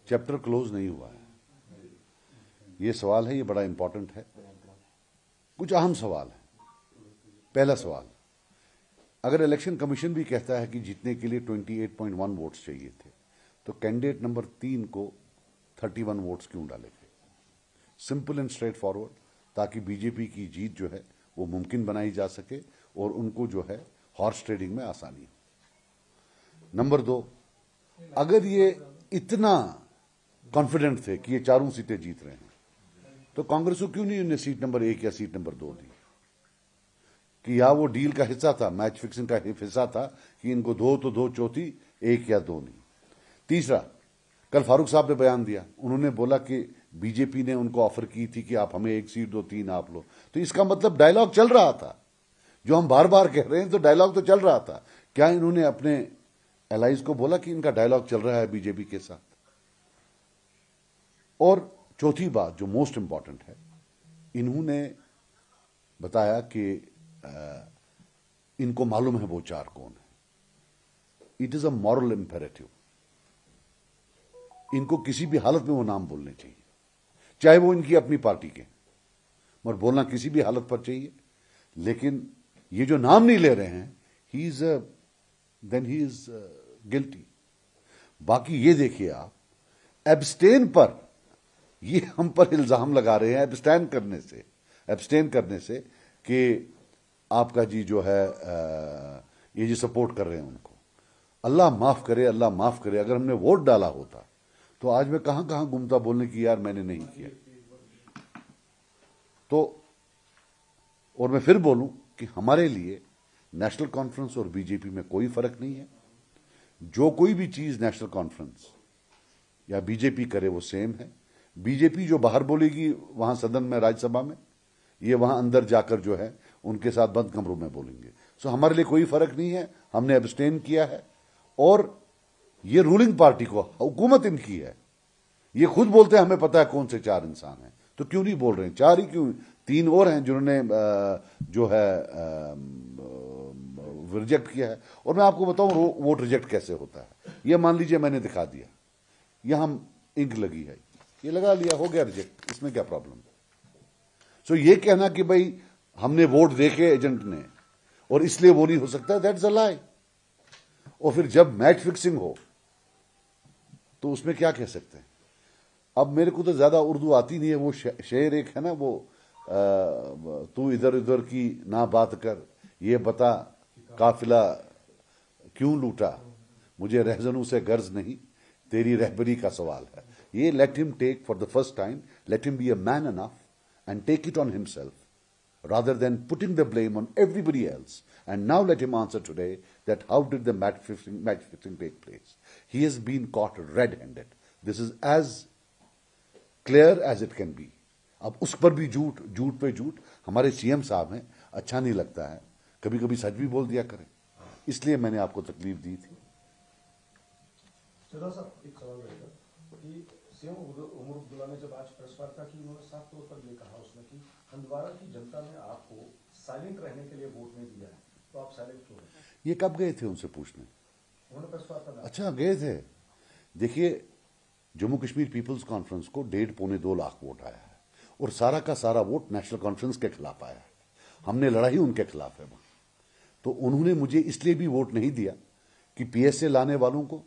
Chapter close नहीं हुआ है। ये सवाल है, ये बड़ा इंपॉर्टेंट है। कुछ अहम सवाल है। पहला सवाल, अगर इलेक्शन कमीशन भी कहता है कि जीतने के लिए 28.1 वोट्स चाहिए थे, तो कैंडिडेट नंबर 3 को 31 वोट्स क्यों डाले गए? सिंपल एंड स्ट्रेट फॉरवर्ड, ताकि बीजेपी की जीत जो है वो मुमकिन बनाई जा सके और उनको जो है हॉर्स ट्रेडिंग में आसानी हो। नंबर 2, अगर ये इतना कॉन्फिडेंट थे कि ये चारों सीटें जीत रहे हैं, तो कांग्रेस को क्यों नहीं उन्हें सीट नंबर 1 या सीट नंबर 2 दी? कि या वो डील का हिस्सा था, मैच फिक्सिंग का हिस्सा था कि इनको 2 तो 2 चौथी, 1 या 2 नहीं। तीसरा, कल फारूक साहब ने बयान दिया, उन्होंने बोला कि बीजेपी ने उनको ऑफर की थी कि आप हमें 1 सीट दो, 3 आप लो। तो इसका मतलब डायलॉग चल रहा था, जो हम बार बार कह रहे हैं, तो डायलॉग तो चल रहा था। क्या इन्होंने अपने एलाइज को बोला कि इनका डायलॉग चल रहा है बीजेपी के साथ? और चौथी बात जो मोस्ट इंपॉर्टेंट है, इन्होंने बताया कि इनको मालूम है वो 4 कौन है। It is a moral imperative, इनको किसी भी हालत में वो नाम बोलने चाहिए, चाहे वो इनकी अपनी पार्टी के, मगर बोलना किसी भी हालत पर चाहिए। लेकिन ये जो नाम नहीं ले रहे हैं, देन ही इज गिल्टी। बाकी ये देखिए आप, एब्सटेन पर ये हम पर इल्जाम लगा रहे हैं, एब्सटेन करने से कि आपका जी जो है ये जो सपोर्ट कर रहे हैं उनको। अल्लाह माफ करे, अल्लाह माफ करे, अगर हमने वोट डाला होता तो आज मैं कहां कहां घूमता बोलने की यार मैंने नहीं किया। तो और मैं फिर बोलूं कि हमारे लिए नेशनल कॉन्फ्रेंस और बीजेपी में कोई फर्क नहीं है। जो कोई भी चीज नेशनल कॉन्फ्रेंस या बीजेपी करे वो सेम है। बीजेपी जो बाहर बोलेगी वहां सदन में, राज्यसभा में, ये वहां अंदर जाकर जो है उनके साथ बंद कमरों में बोलेंगे। सो हमारे लिए कोई फर्क नहीं है, हमने एब्सटेन किया है। और ये रूलिंग पार्टी को, हुकूमत इनकी है, ये खुद बोलते हैं हमें पता है कौन से 4 इंसान हैं, तो क्यों नहीं बोल रहे हैं? 4 ही क्यों, 3 और हैं जिन्होंने जो है रिजेक्ट किया है। और मैं आपको बताऊं वोट रिजेक्ट कैसे होता है। ये मान लीजिए मैंने दिखा दिया, यहां इंक लगी है, ये लगा लिया, हो गया रिजेक्ट, इसमें क्या प्रॉब्लम? सो ये कहना कि भाई हमने वोट देके एजेंट ने और इसलिए वो नहीं हो सकता, दैट्स अ लाई। और फिर जब मैच फिक्सिंग हो तो उसमें क्या कह सकते हैं? अब मेरे को तो ज्यादा उर्दू आती नहीं है, वो शेर एक है ना, वो तू इधर उधर की ना बात कर, ये बता काफिला क्यों लूटा, मुझे रहजनों से गर्ज नहीं, तेरी रहबरी का सवाल है। ये let him take for the first time, let him be a man enough and take it on himself rather than putting the blame on everybody else. And now let him answer today that how did the match fixing take place. He has been caught red-handed. This is as clear as it can be. अब उस पर भी झूठ पे झूठ। हमारे CM साहब हैं, अच्छा नहीं लगता है, कभी कभी सच भी बोल दिया करें, इसलिए मैंने आपको तकलीफ दी थी। एक सवाल रहेगा कि सीएम उमर अब्दुल्ला ने जब आज प्रेस वार्ता की, उन्होंने साफ तौर पर ये कहा उसमें कि हंदवाड़ा की जनता ने आपको साइलेंट रहने के लिए वोट नहीं दिया है, तो आप साइलेंट क्यों हैं? ये कब गए थे उनसे पूछने? उन्होंने प्रेस वार्ता में। अच्छा, गए थे। देखिए, जम्मू कश्मीर पीपल्स कॉन्फ्रेंस को 1.5-2 लाख वोट आया है और सारा का सारा वोट नेशनल कॉन्फ्रेंस के खिलाफ आया है। हमने लड़ाई उनके खिलाफ है वहां। तो उन्होंने मुझे इसलिए भी वोट नहीं दिया कि पीएसए लाने वालों को,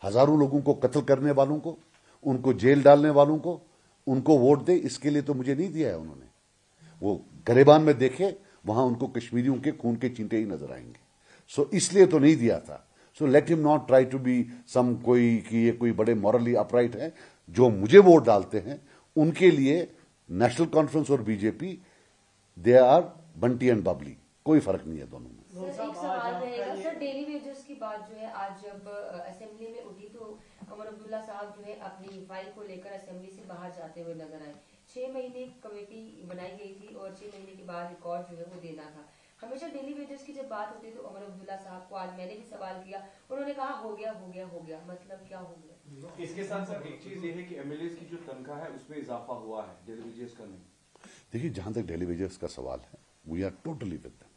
हजारों लोगों को कत्ल करने वालों को, उनको जेल डालने वालों को, उनको वोट दे, इसके लिए तो मुझे नहीं दिया है उन्होंने। वो गरेबान में देखे, वहां उनको कश्मीरियों के खून के चींटे ही नजर आएंगे। सो इसलिए तो नहीं दिया था। So let him not try to be some कोई कि ये कोई बड़े मॉरली अपराइट है। जो मुझे वोट डालते हैं उनके लिए नेशनल कॉन्फ्रेंस और BJP, they are Bunty and Babli, कोई फर्क नहीं है दोनों में। सर एक सवाल रहेगा सर, डेली वेजेस की बात जो है आज जब असेंबली में उठी तो उमर अब्दुल्ला साहब जो है अपनी फाइल को लेकर असेंबली से बाहर जाते हुए नजर आए। 6 महीने कमेटी बनाई गई थी और 6 महीने के बाद रिकॉर्ड जो है वो देना था। हमेशा डेली वेजेस की जब बात होती है तो उमर अब्दुल्ला साहब को आज मैंने भी सवाल किया, उन्होंने कहा हो गया हो गया हो गया, मतलब क्या हो गया? इसके साथ साथ एक चीज ये है कि एमएलए की जो तनख्वाह है उसमें इजाफा हुआ है, डेली वेजेस का नहीं। देखिए, जहां तक डेली वेजेस का सवाल है, we are totally with them,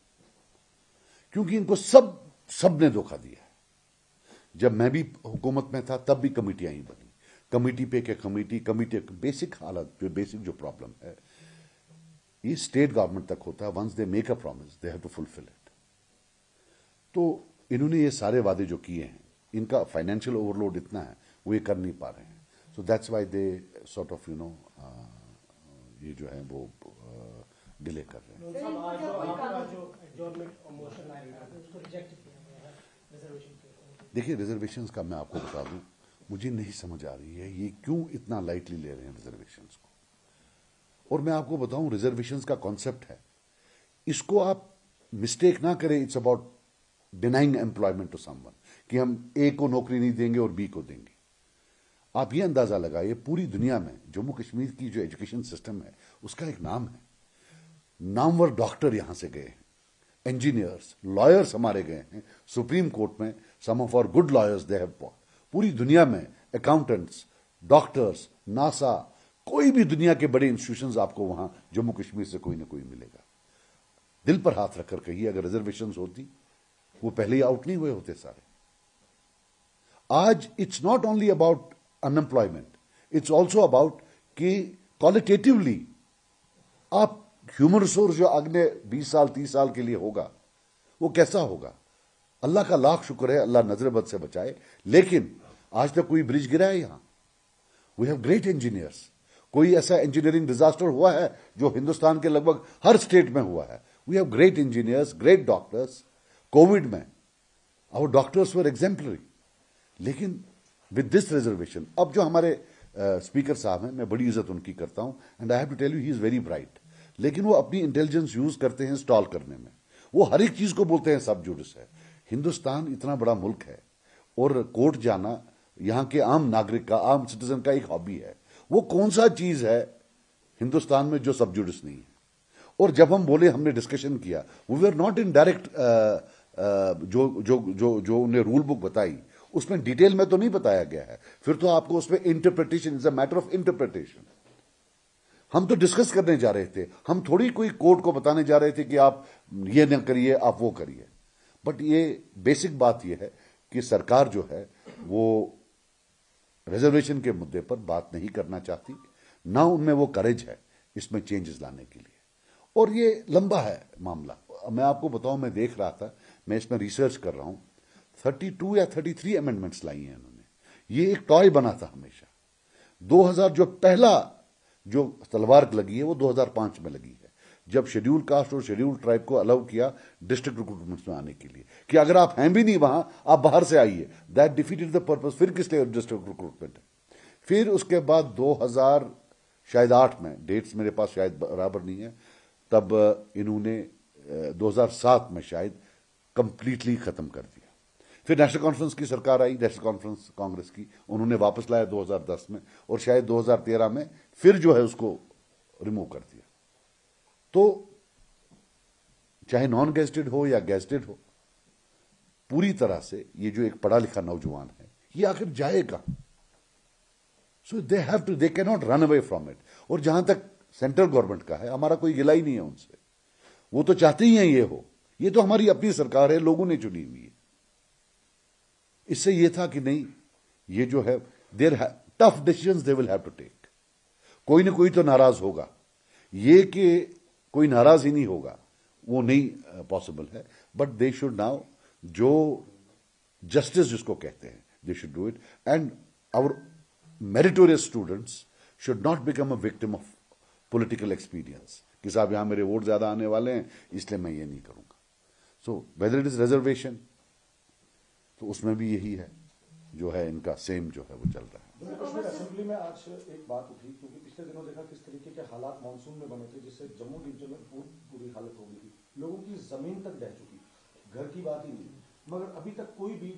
क्योंकि इनको सब ने धोखा दिया है। जब मैं भी हुकूमत में था तब भी कमेटियां ही बनी, कमेटी पे क्या कमेटी बेसिक हालत जो बेसिक जो प्रॉब्लम है ये स्टेट गवर्नमेंट तक होता है। Once they make a promise they have to fulfil it. तो इन्होंने ये सारे वादे जो किए हैं इनका फाइनेंशियल ओवरलोड इतना है वो ये कर नहीं पा रहे हैं। So that's why they sort of ये जो है वो डिले कर रहे हैं। देखिए रिजर्वेशंस का मैं आपको बता दूं, मुझे नहीं समझ आ रही है ये क्यों इतना लाइटली ले रहे हैं रिजर्वेशंस को। और मैं आपको बताऊं रिजर्वेशंस का कॉन्सेप्ट है, इसको आप मिस्टेक ना करें। It's about denying employment to someone कि हम ए को नौकरी नहीं देंगे और बी को देंगे। आप ये अंदाजा लगाइए पूरी दुनिया में जम्मू कश्मीर की जो एजुकेशन सिस्टम है उसका एक नाम है। नामवर डॉक्टर यहां से गए हैं, इंजीनियर्स, लॉयर्स हमारे गए हैं सुप्रीम कोर्ट में। Some of our good lawyers they have पूरी दुनिया में अकाउंटेंट्स, डॉक्टर्स, नासा, कोई भी दुनिया के बड़े इंस्टीट्यूशंस आपको वहां जम्मू कश्मीर से कोई ना कोई मिलेगा। दिल पर हाथ रखकर कहिए अगर रिजर्वेशंस होती वो पहले ही आउट नहीं हुए होते सारे। आज it's not only about unemployment, it's also about कि क्वालिटेटिवली आप ह्यूमन रिसोर्स जो अगले 20 साल 30 साल के लिए होगा वो कैसा होगा। अल्लाह का लाख शुक्र है, अल्लाह नजर बद से बचाए, लेकिन आज तक कोई ब्रिज गिरा है यहां। We have great engineers. कोई ऐसा इंजीनियरिंग डिजास्टर हुआ है जो हिंदुस्तान के लगभग हर स्टेट में हुआ है। We have great engineers, great doctors. Covid में आवर डॉक्टर्स वर एग्जाम्पलरी। लेकिन विद दिस रिजर्वेशन, अब जो हमारे स्पीकर साहब हैं, मैं बड़ी इज्जत उनकी करता हूं and I have to tell you he is very bright, लेकिन वो अपनी इंटेलिजेंस यूज करते हैं स्टॉल करने में। वो हर एक चीज को बोलते हैं सब जुडिस है। हिंदुस्तान इतना बड़ा मुल्क है और कोर्ट जाना यहां के आम नागरिक का, आम सिटीजन का एक हॉबी है। वो कौन सा चीज है हिंदुस्तान में जो सब जुडिस नहीं है। और जब हम बोले, हमने डिस्कशन किया, we are not in direct जो जो जो जो उन्हें रूल बुक बताई उसमें डिटेल में तो नहीं बताया गया है। फिर तो आपको उसमें interpretation, is a matter of interpretation. हम तो डिस्कस करने जा रहे थे, हम थोड़ी कोई कोर्ट को बताने जा रहे थे कि आप ये न करिए, आप वो करिए। बट ये बेसिक बात ये है कि सरकार जो है वो रिजर्वेशन के मुद्दे पर बात नहीं करना चाहती, ना उनमें वो करेज है इसमें चेंजेस लाने के लिए। और ये लंबा है मामला। मैं आपको बताऊं, मैं देख रहा था, मैं इसमें रिसर्च कर रहा हूं, 32 या 33 अमेंडमेंट्स लाई हैं उन्होंने। ये एक टॉय बना था हमेशा। 2000 जो पहला जो तलवार लगी है वो 2005 में लगी है, जब शेड्यूल कास्ट और शेड्यूल ट्राइब को अलाउ किया डिस्ट्रिक्ट रिक्रूटमेंट में आने के लिए कि अगर आप हैं भी नहीं वहां, आप बाहर से आइए। That defeated the purpose. फिर किस लिए डिस्ट्रिक्ट रिक्रूटमेंट है। फिर उसके बाद 2008 में, डेट्स मेरे पास शायद बराबर नहीं है, तब इन्होंने 2007 में शायद कंप्लीटली खत्म कर दिया। फिर नेशनल कॉन्फ्रेंस की सरकार आई, नेशनल कॉन्फ्रेंस कांग्रेस की, उन्होंने वापस लाया 2010 में, और शायद 2013 में फिर जो है उसको रिमूव कर दिया। तो चाहे नॉन गेजेटेड हो या गेजेटेड हो, पूरी तरह से ये जो एक पढ़ा लिखा नौजवान है ये आखिर जाएगा। So they have to, they can not run away from it. और जहां तक सेंट्रल गवर्नमेंट का है, हमारा कोई गिला ही नहीं है उनसे, वो तो चाहते ही हैं ये हो। ये तो हमारी अपनी सरकार है, लोगों ने चुनी हुई है। इससे ये था कि नहीं, ये जो है there tough decisions they will have to take. कोई ना कोई तो नाराज होगा। ये कि कोई नाराज ही नहीं होगा वो नहीं पॉसिबल है। बट दे शुड नाउ, जो जस्टिस जिसको कहते हैं, they should do it. And our meritorious students should not become a victim of political experience कि साहब यहां मेरे वोट ज्यादा आने वाले हैं इसलिए मैं ये नहीं करूंगा। So whether it is reservation, तो उसमें भी यही है जो है इनका सेम जो है वो चल रहा है। जम्मू कश्मीर असेंबली में आज एक बात उठी, क्योंकि पिछले दिनों देखा किस तरीके के हालात मानसून में बने थे, जिससे जम्मू डिवीजन में बहुत बुरी हालत हो गई थी। लोगों की जमीन तक बह चुकी, घर की बात ही नहीं। मगर अभी तक कोई भी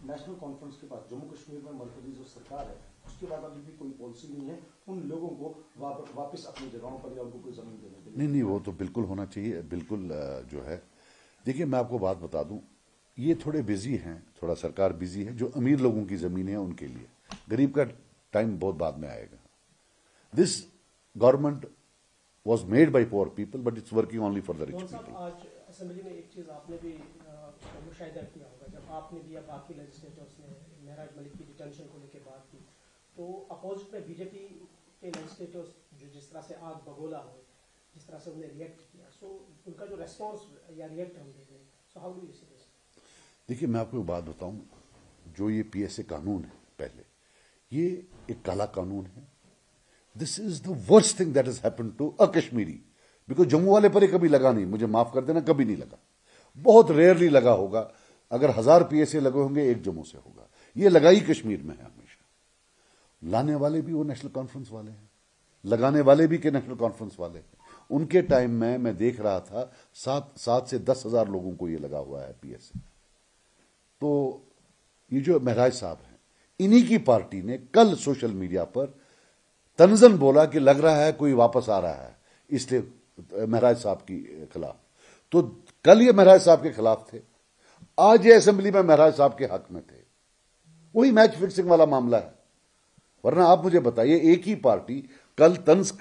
नेशनल कॉन्फ्रेंस के बाद जम्मू कश्मीर में मरकजी जो सरकार है उसके बाद अभी भी कोई पॉलिसी नहीं है उन लोगों को वापस अपनी जगहों पर या उनको कोई जमीन देने के लिए। नहीं, वो तो बिल्कुल होना चाहिए, बिल्कुल जो है। देखिए मैं आपको बात बता दूं, ये थोड़े बिजी हैं, थोड़ा सरकार बिजी है। जो अमीर लोगों की जमीन है उनके लिए, गरीब का टाइम बहुत बाद में आएगा। This government was made by poor people but it's working only for the rich people. आज असेंबली में एक चीज आपने भी मुशाहिदा किया होगा, जब आपने भी या बाकी लेजिस्लेटर्स ने महराज मलिक की डिटेंशन को लेकर बात की, तो अपोजिट में बीजेपी के लेजिस्लेटर्स जो जिस तरह से आग बगोला हुए, जिस तरह से उन्हें रिएक्ट किया, सो उनका जो रेस्पॉन्स या रिएक्ट हम देख रहे हैं, so how do you see this? देखिए, मैं आपको एक बात बताऊं, जो ये पीएसए कानून है, पहले ये एक काला कानून है। This is the worst thing that has happened to a Kashmiri, because Jammu वाले पर ये कभी लगा नहीं, मुझे माफ कर देना, कभी नहीं लगा, बहुत रेयरली लगा होगा। अगर 1000 पीएसए लगे होंगे, एक जम्मू से होगा। ये लगाई कश्मीर में है हमेशा। लाने वाले भी वो नेशनल कॉन्फ्रेंस वाले हैं, लगाने वाले भी के नेशनल कॉन्फ्रेंस वाले हैं। उनके टाइम में मैं देख रहा था 7 से 10 हजार लोगों को ये लगा हुआ है पीएसए। तो ये जो महराज साहब हैं, इन्हीं की पार्टी ने कल सोशल मीडिया पर तंजन बोला कि लग रहा है कोई वापस आ रहा है, इसलिए महराज साहब के खिलाफ। तो कल ये महराज साहब के खिलाफ थे, आज ये असेंबली में महराज साहब के हक में थे। वही मैच फिक्सिंग वाला मामला है। वरना आप मुझे बताइए, एक ही पार्टी कल तंज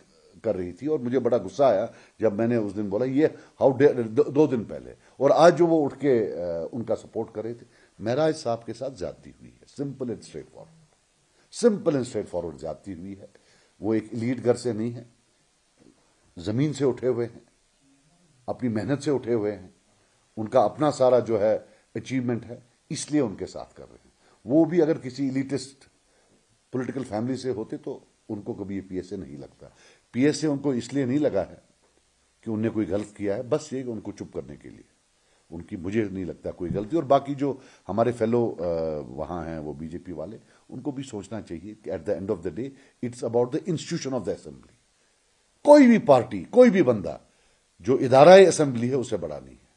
कर रही थी और मुझे बड़ा गुस्सा आया जब मैंने उस दिन बोला ये हाउ डेयर, 2 दिन पहले, और आज जो वो उठ के उनका सपोर्ट कर रहे थे। महराज साहब के साथ ज्यादती हुई है, simple and straight forward, simple and straight forward ज्यादती हुई है। वो एक एलीट घर से नहीं है, जमीन से उठे हुए हैं, अपनी मेहनत से उठे हुए हैं, उनका अपना सारा जो है अचीवमेंट है, इसलिए उनके साथ कर रहे हैं। वो भी अगर किसी एलिटिस्ट पॉलिटिकल फैमिली से होते तो उनको कभी ये पीएसए नहीं लगता। पीएसए उनको इसलिए नहीं लगा है कि उनने कोई गलत किया है, बस ये उनको चुप करने के लिए। उनकी मुझे नहीं लगता कोई गलती। और बाकी जो हमारे फेलो वहां हैं, वो बीजेपी वाले, उनको भी सोचना चाहिए कि at the end of the day it's about the institution of the assembly. कोई भी पार्टी, कोई भी बंदा जो इदारा असेंबली है, उसे बड़ा नहीं है।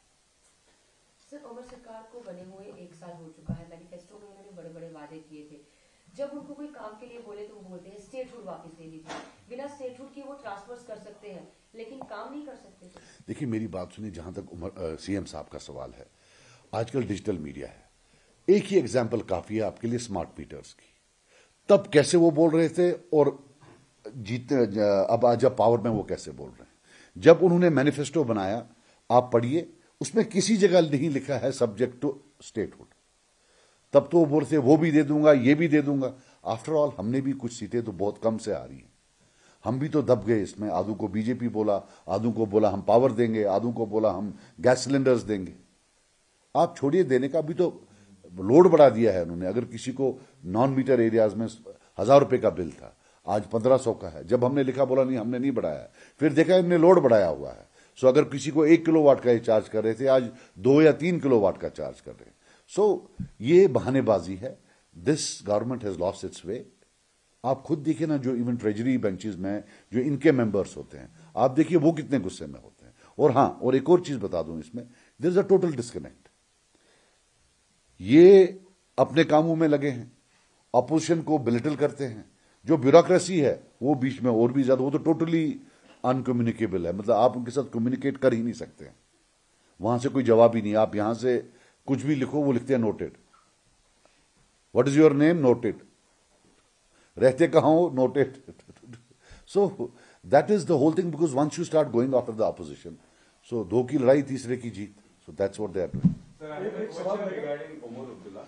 सर, उमर सरकार को बने हुए 1 साल हो चुका है। मैनिफेस्टो में उन्होंने बड़े बड़े वादे किए थे। जब उनको कोई काम के लिए बोले तो वो बोलते हैं स्टेटहुड वापस ले लीजिए। बिना स्टेटहुड के वो ट्रांसफर्स कर सकते हैं, लेकिन काम नहीं कर सकते। देखिए, मेरी बात सुनिए, जहां तक सीएम साहब का सवाल है, आजकल डिजिटल मीडिया है। एक ही एग्जाम्पल काफी है आपके लिए, स्मार्ट मीटर्स की। तब कैसे वो बोल रहे थे और जीतने अब आज जब पावर में वो कैसे बोल रहे हैं। जब उन्होंने मैनिफेस्टो बनाया, आप पढ़िए, उसमें किसी जगह नहीं लिखा है सब्जेक्ट टू स्टेटहुड। तब तो वो बोल रहे थे वो भी दे दूंगा, ये भी दे दूंगा। आफ्टर ऑल हमने भी कुछ सीटें तो बहुत कम से आ रही हैं, हम भी तो दब गए इसमें। आधू को बीजेपी बोला, आधू को बोला हम पावर देंगे, आधू को बोला हम गैस सिलेंडर्स देंगे। आप छोड़िए देने का, भी तो लोड बढ़ा दिया है उन्होंने। अगर किसी को नॉन मीटर एरियाज में 1000 रुपए का बिल था, आज 1500 का है। जब हमने लिखा, बोला नहीं हमने नहीं बढ़ाया, फिर देखा इन्होंने लोड बढ़ाया हुआ है। सो अगर किसी को 1 किलोवाट का चार्ज कर रहे थे, आज 2 या 3 किलोवाट का चार्ज कर रहे हैं। सो ये बहानेबाजी है। This government has lost its way. आप खुद देखिए ना, जो इवन ट्रेजरी बेंचेस में जो इनके मेंबर्स होते हैं, आप देखिए वो कितने गुस्से में होते हैं। और हां, और एक और चीज बता दूं इसमें, there is a total disconnect. ये अपने कामों में लगे हैं, अपोजिशन को बिलिटल करते हैं। जो ब्यूरोक्रेसी है वो बीच में और भी ज्यादा, वो तो टोटली अनकम्युनिकेबल है। मतलब आप उनके साथ कम्युनिकेट कर ही नहीं सकते हैं। वहां से कोई जवाब ही नहीं। आप यहां से कुछ भी लिखो, वो लिखते हैं noted. What is your name? Noted. रहते कहां हो? Noted. So that is the whole thing, because once you start going after the opposition, so 2 की लड़ाई, तीसरे की जीत। So that's what they are doing. Sir, I have a question regarding Omar Abdullah.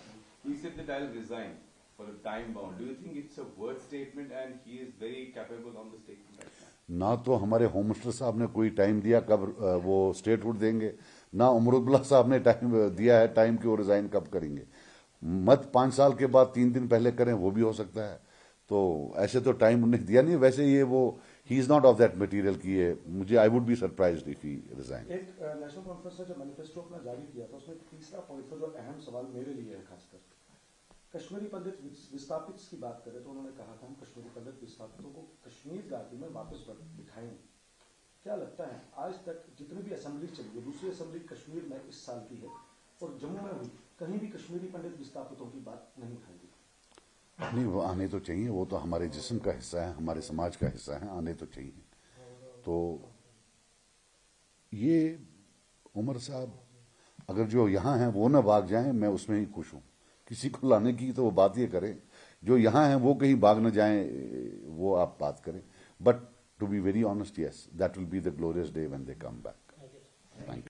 He said that I'll resign for a time bound. Do you think it's a word statement and he is very capable on the statement right now? ना तो हमारे home minister साहब ने कोई time दिया कब वो statehood देंगे, ना उमर अब्दुल्ला साहब ने टाइम दिया है टाइम कि वो रिजाइन कब करेंगे। मत 5 साल के बाद 3 दिन पहले करें, वो भी हो सकता है। तो ऐसे तो टाइम उन्हें दिया नहीं। वैसे ये वो he is not of that material की है। मुझे I would be surprised if he resign. एक नेशनल कॉन्फ्रेंस ने जो मैनिफेस्टो अपना जारी किया था, उसमें तीसरा पॉइंट था जो अहम सवाल मेरे लिए है खासकर, कश्मीरी पंडित विस्थापित की बात करें तो उन्होंने कहा था हम कश्मीरी पंडित विस्थापितों को कश्मीर घाटी में वापस बिठाएंगे। क्या लगता है आज तक जितनी भी असेंबली चली है, दूसरी असेंबली कश्मीर में इस साल की है और जम्मू में हुई, कहीं भी कश्मीरी पंडित विस्थापितों की बात नहीं उठाई गई? नहीं, वो आने तो चाहिए। वो तो हमारे जिस्म का हिस्सा है, हमारे समाज का हिस्सा है, आने तो चाहिए। तो ये उमर साहब अगर जो यहाँ हैं वो ना भाग जाएं, मैं उसमें ही खुश हूँ। किसी को लाने की तो वो बात ये करें, जो यहाँ हैं वो कहीं भाग न जाएं, वो आप बात करें। But to be very honest, yes, that will be the glorious day when they come back. Thank you.